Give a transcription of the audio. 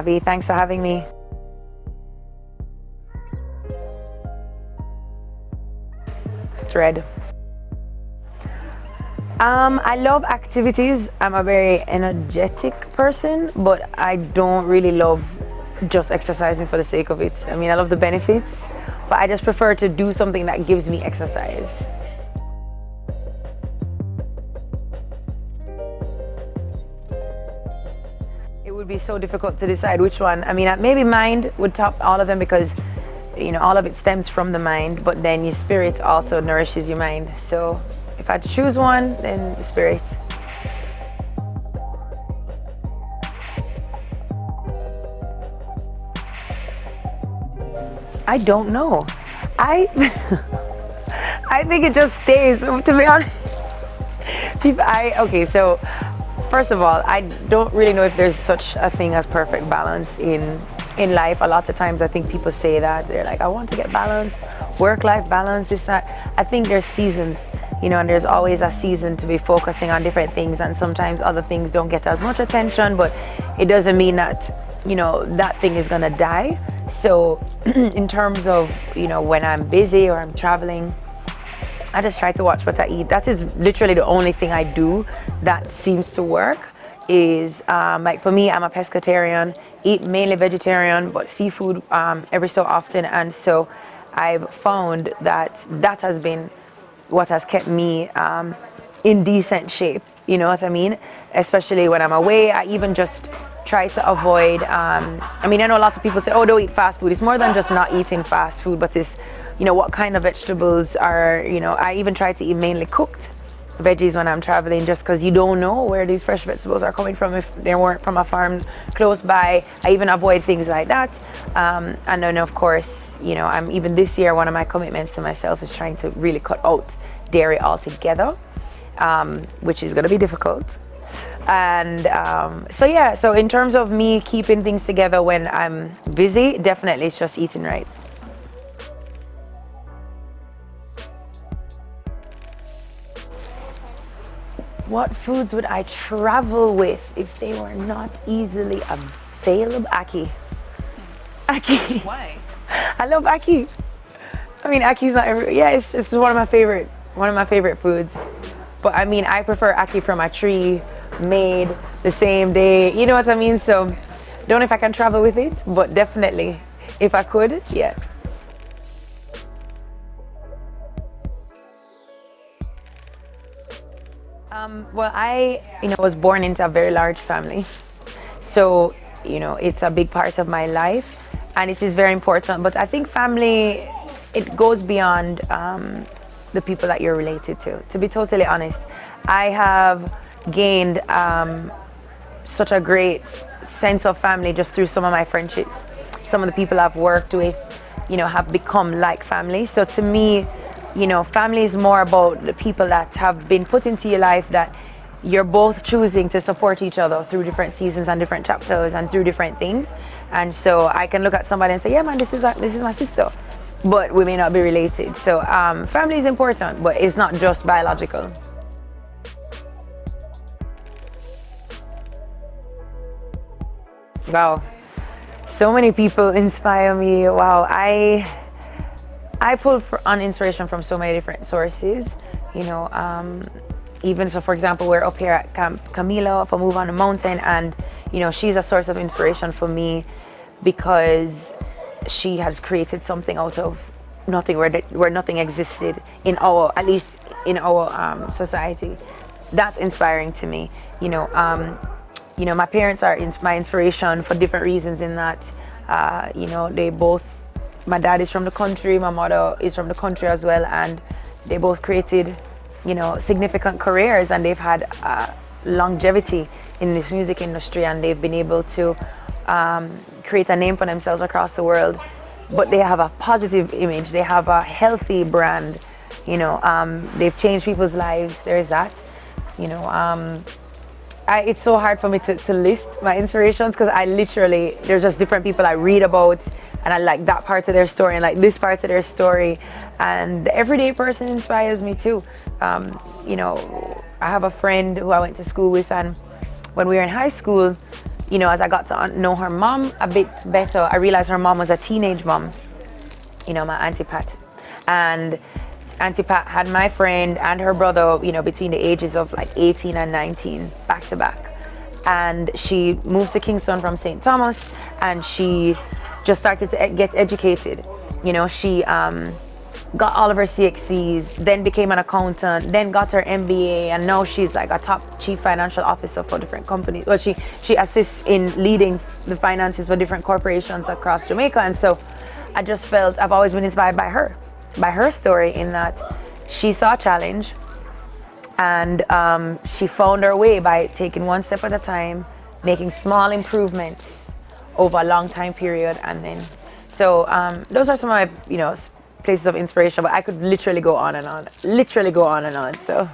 Abby, thanks for having me. Dread. I love activities. I'm a very energetic person, but I don't really love just exercising for the sake of it. I mean, I love the benefits, but I just prefer to do something that gives me exercise. It would be so difficult to decide which one. I mean, maybe mind would top all of them because, all of it stems from the mind, but then your spirit also nourishes your mind. So if I had to choose one, then the spirit. I don't know. I I think it just stays, to be honest. Okay, so first of all, I don't really know if there's such a thing as perfect balance in life. A lot of times I think people say that. They're like, I want to get balance, work-life balance, this, that. I think there's seasons, and there's always a season to be focusing on different things, and sometimes other things don't get as much attention, but it doesn't mean that, that thing is gonna die. So in terms of, when I'm busy or I'm traveling, I just try to watch what I eat. That is literally the only thing I do that seems to work. Is like for me, I'm a pescatarian, eat mainly vegetarian, but seafood every so often. And so I've found that that has been what has kept me in decent shape. You know what I mean? Especially when I'm away, I even just try to avoid, I know lots of people say, oh, don't eat fast food. It's more than just not eating fast food, but it's, what kind of vegetables are, I even try to eat mainly cooked veggies when I'm traveling, just because you don't know where these fresh vegetables are coming from if they weren't from a farm close by. I even avoid things like that. And then of course, I'm even this year, one of my commitments to myself is trying to really cut out dairy altogether, which is going to be difficult. And so in terms of me keeping things together when I'm busy, definitely it's just eating right. What foods would I travel with if they were not easily available? Aki. Why? I love aki. Aki's not it's just one of my favorite foods. But I prefer aki from a tree, made the same day. You know what I mean? So don't know if I can travel with it, but definitely if I could, yeah. Well, I was born into a very large family, so it's a big part of my life, and it is very important. But I think family, it goes beyond the people that you're related to. To be totally honest, I have gained such a great sense of family just through some of my friendships. Some of the people I've worked with, have become like family. So to me, family is more about the people that have been put into your life, that you're both choosing to support each other through different seasons and different chapters and through different things. And so I can look at somebody and say, yeah, man, this is my sister, but we may not be related. So family is important, but it's not just biological. Wow, so many people inspire me. Wow, I pull on inspiration from so many different sources, even so, for example, we're up here at Camp Camilo for Move on the Mountain, and she's a source of inspiration for me because she has created something out of nothing, where nothing existed at least in our society. That's inspiring to me. My parents are my inspiration for different reasons, in that my dad is from the country, my mother is from the country as well, and they both created, significant careers, and they've had longevity in this music industry, and they've been able to create a name for themselves across the world. But they have a positive image, they have a healthy brand, they've changed people's lives. There's that, it's so hard for me to list my inspirations, because there's just different people I read about, and I like that part of their story and like this part of their story, and the everyday person inspires me too. I have a friend who I went to school with, and when we were in high school, as I got to know her mom a bit better, I realized her mom was a teenage mom, my Auntie Pat. And Auntie Pat had my friend and her brother, between the ages of like 18 and 19, back to back. And she moved to Kingston from St. Thomas, and she just started to get educated. She got all of her CXCs, then became an accountant, then got her MBA, and now she's like a top chief financial officer for different companies. Well, she assists in leading the finances for different corporations across Jamaica. And so I just felt I've always been inspired by her story, in that she saw a challenge, and she found her way by taking one step at a time, making small improvements over a long time period. And then so those are some of my places of inspiration, but I could literally go on and on, so